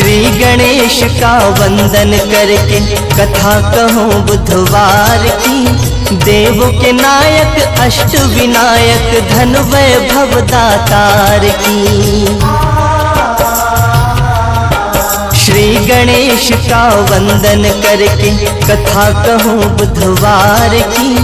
श्री गणेश का वंदन करके कथा कहूँ बुधवार की। देवों के नायक अष्ट विनायक धन वैभव दातार की। श्री गणेश का वंदन करके कथा कहूँ बुधवार की।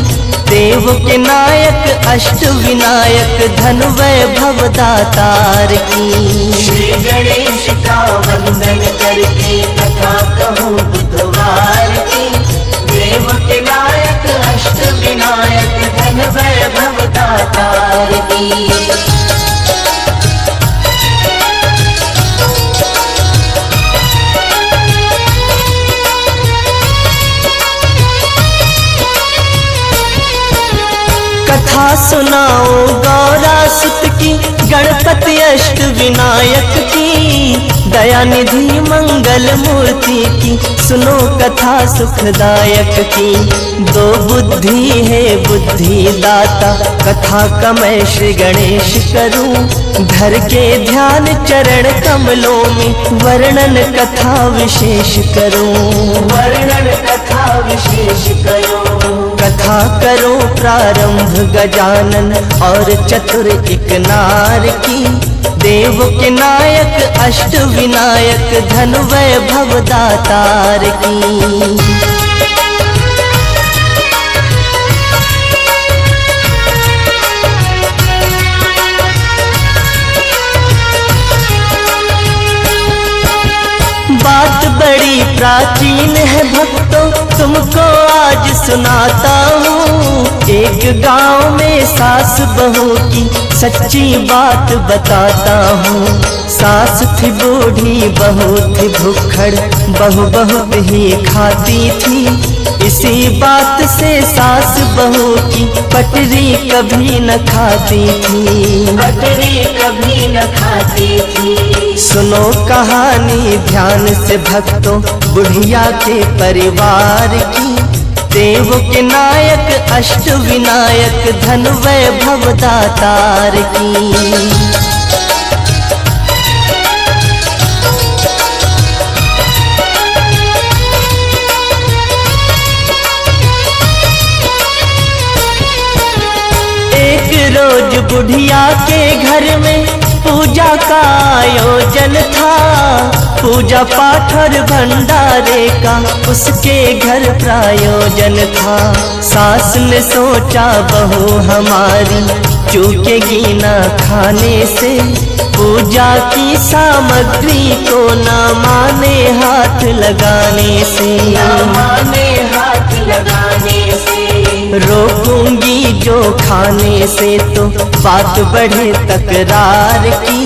देव के नायक अष्ट विनायक धन वैभव दातार की। श्री गणेश का वंदन करके कथा कहूँ बुधवार की। देव के नायक अष्ट विनायक धन वैभव दातार की। कथा सुनाओ गौरा सुत की, गणपति अष्ट विनायक की। दयानिधि मंगल मूर्ति की, सुनो कथा सुखदायक की। दो बुद्धि है बुद्धि दाता, कथा का मैं श्री गणेश करूं। धर के ध्यान चरण कमलों में, वर्णन कथा विशेष करूं। वर्णन कथा विशेष करूं। कथा करो प्रारंभ गजानन और चतुर एक नार की। देव के नायक अष्ट विनायक धन वैभव दातार की। बात बड़ी प्राचीन है भक्तों, तुमको आज सुनाता हूँ। एक गांव में सास बहू की सच्ची बात बताता हूँ। सास थी बूढ़ी, बहू थी भुक्खड़, बहू बहुत ही खाती थी। इसी बात से सास बहू की पटरी कभी न खाती थी। पटरी कभी न खाती थी। सुनो कहानी ध्यान से भक्तों, बुढ़िया के परिवार की। देव के नायक अष्ट विनायक धन वैभव दातार की। एक रोज बुढ़िया के घर में पूजा का आयोजन था। पूजा पाठ और भंडारे का उसके घर प्रायोजन था। सास ने सोचा बहू हमारी चूकेगी ना खाने से। पूजा की सामग्री को न माने हाथ लगाने से। न माने हाथ लगाने से। रोकूंगी जो खाने से तो बात बढ़े तकरार की।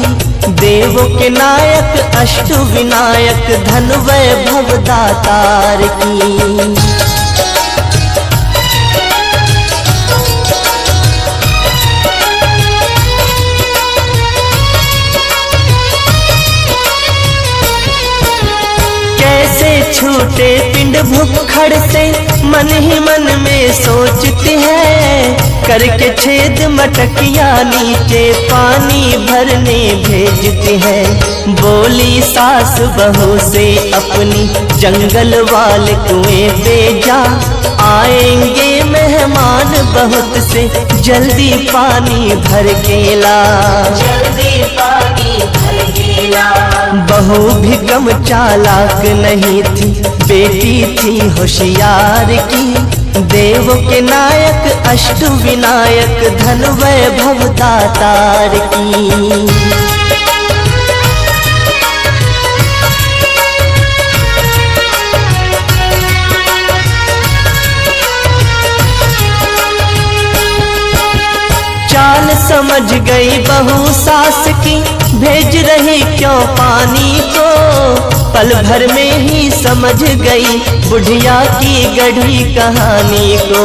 देव के नायक अष्ट विनायक धन वैभव दातार की। कैसे छूटे पिंड भुक्खड़ से, मन ही मन में सोचती है। करके छेद मटकिया नीचे पानी भरने भेजती है। बोली सास बहू से अपनी, जंगल वाले कुएं पे जा। आएंगे मेहमान बहुत से, जल्दी पानी भर के ला। जल्दी पानी भर के ला। बहू भी कम चालाक नहीं थी, बेटी थी होशियार की। देव के नायक अष्ट विनायक धन वैभव दातार की। चाल समझ गई बहू सास की, भेज रही क्यों पानी को। पल भर में ही समझ गई बुढ़िया की गढ़ी कहानी को।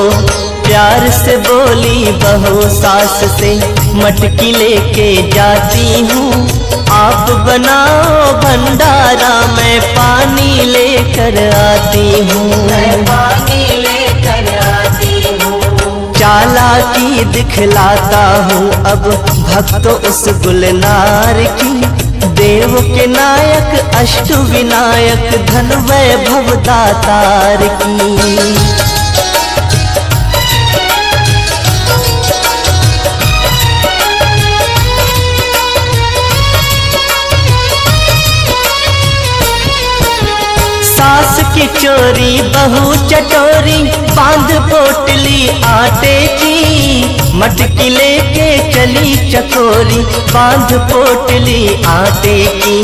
प्यार से बोली बहू सास से, मटकी लेके जाती हूँ। आप बनाओ भंडारा, मैं पानी लेकर आती हूँ। चालाकी दिखलाता हूँ अब भक्तों उस गुलनार की। देव के नायक अष्ट विनायक धन वैभव दातार की। सास की चोरी बहू चटोरी बांध पोटली आटे की, मटकी लेके चली चकोरी बांध पोटली आटे की।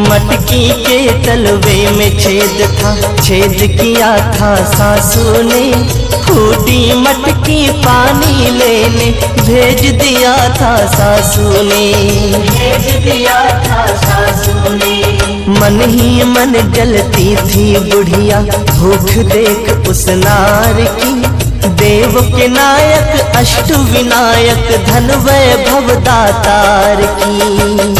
मटकी के तलवे में छेद था, छेद किया था सासू ने, फूटी मटकी पानी लेने भेज दिया था सासू ने, भेज दिया था सासू ने। मन ही मन जलती थी बुढ़िया भूख देख उस नार की, देव के नायक अष्ट विनायक धन वैभव दातार की।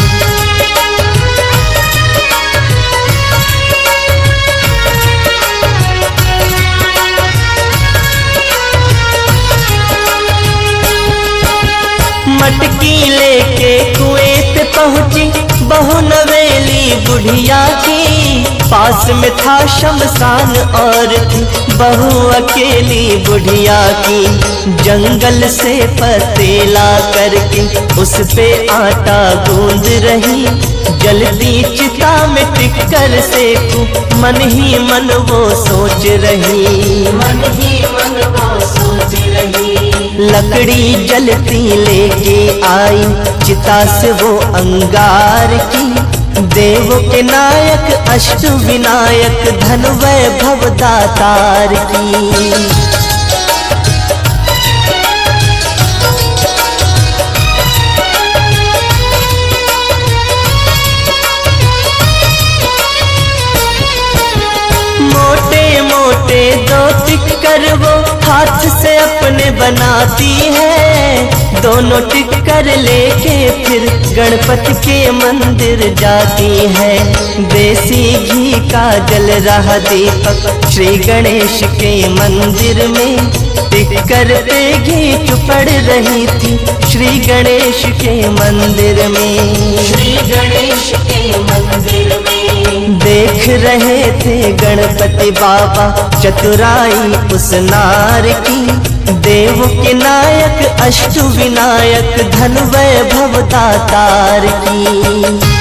मटकी लेके कुएं पे पहुंची बहू नवेली बुढ़िया की, पास में था शमशान और थी बहू अकेली बुढ़िया की। जंगल से पत्ते ला करके उस पे आटा गूंद रही, जलती चिता में टिक्कर सेकूं मन ही मन वो सोच रही, मन ही मन वो सोच रही। लकड़ी जलती लेके आई चिता से वो अंगार की, देव के नायक अष्ट विनायक धन वैभव दातार की। मोटे दो टिक्कर वो हाथ से अपने बनाती है, दोनों टिक्कर लेके फिर गणपति के मंदिर जाती है। देसी घी का जल रहा दीपक श्री गणेश के मंदिर में, टिक्कर पे घी चुपड़ रही थी श्री गणेश के मंदिर में, श्री गणेश के मंदिर में। देख रहे थे गणपति बाबा चतुराई उस नार की, देव के नायक अष्ट विनायक धन वैभव दातार की।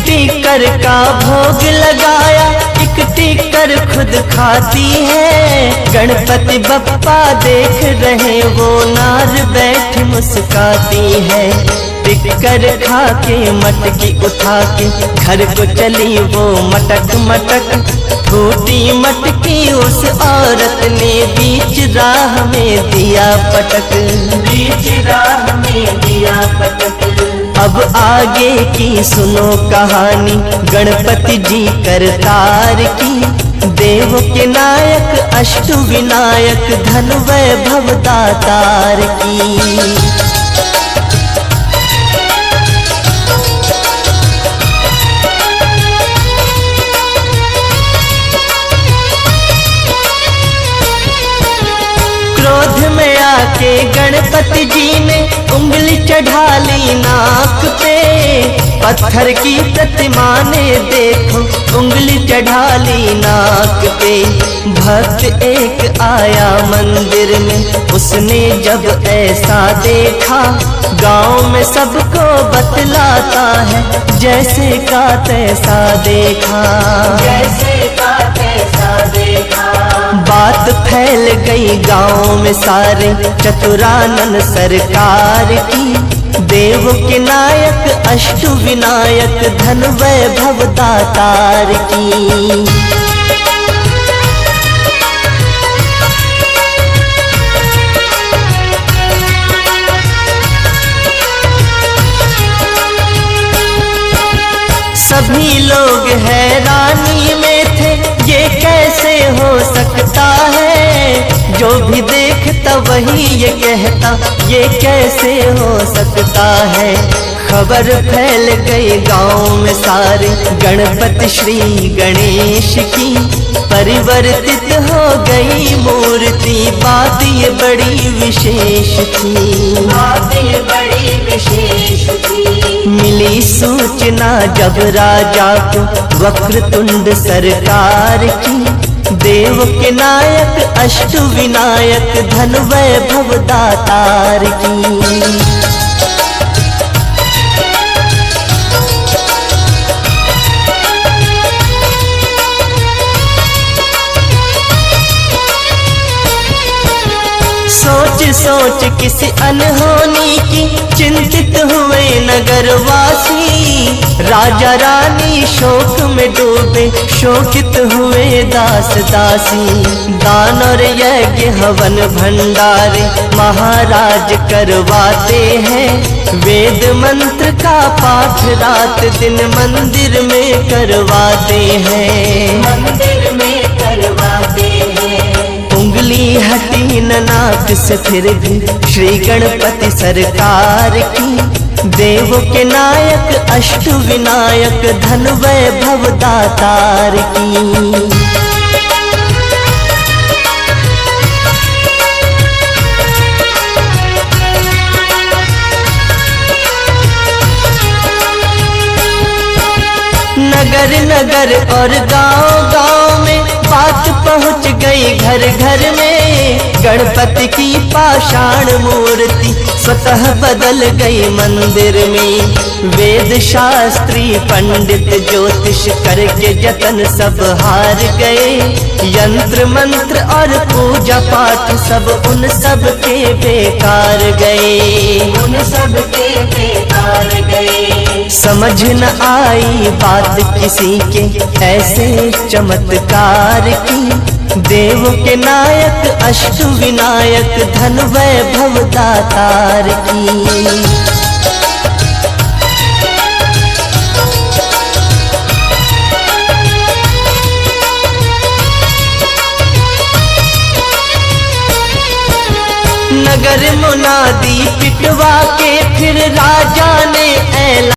टिक्कर का भोग लगाया, एक टिक्कर खुद खाती है। गणपति बप्पा देख रहे वो नार बैठ मुस्काती है। टिक्कर खा के मटकी उठा के घर को चली वो मटक मटक, फूटी मटकी उस औरत ने बीच राह में दिया पटक, बीच राह में दिया पटक। अब आगे की सुनो कहानी गणपति जी करतार की, देव के नायक अष्ट विनायक धन वैभव दातार की। क्रोध में आके गणपति जी ने उंगली चढ़ा ली नाक पे, पत्थर की प्रतिमा ने देखो उंगली चढ़ा ली नाक पे। भक्त एक आया मंदिर में, उसने जब ऐसा देखा, गांव में सबको बतलाता है जैसे का तैसा देखा, जैसे का तैसा देखा। बात फैल गई गांव में सारे चतुरानन सरकार की, देव के नायक अष्ट विनायक धन वैभव दातार की। सभी लोग हैरानी में थे, ये कैसे हो सकता है, जो भी देखता वही ये कहता, ये कैसे हो सकता है। खबर फैल गई गांव में सारे गणपति श्री गणेश की परिवर्तित हो गई मूर्ति। बात ये बड़ी विशेष थी, बात ये बड़ी विशेष थी। मिली सूचना जब राजा को वक्रतुंड सरकार की, देव के नायक अष्ट विनायक धन वैभव दातार की। सोच सोच किसी अनहोनी की चिंतित हुए नगरवासी। राजा रानी शोक में डूबे, शोकित हुए दास दासी। दान और यज्ञ हवन भंडारे महाराज करवाते हैं। वेद मंत्र का पाठ रात दिन मंदिर में करवाते हैं, मंदिर में करवाते हैं। उंगली हटी न नाक से फिर भी श्री गणपति सरकार की। देव के नायक अष्ट विनायक धन वैभव दातार की। नगर नगर और गांव गांव में बात पहुंच गई घर घर में। गणपति की पाषाण मूर्ति स्वतः बदल गई मंदिर में। वेद शास्त्री पंडित ज्योतिष करके जतन सब हार गए। यंत्र मंत्र और पूजा पाठ सब उन सब के बेकार गए, उन सब के बेकार गए। समझ न आई बात किसी के ऐसे चमत्कार की। देव के नायक अष्ट विनायक धन वैभव दातार की। नगर मुनादी पिटवा के फिर राजा ने ऐलान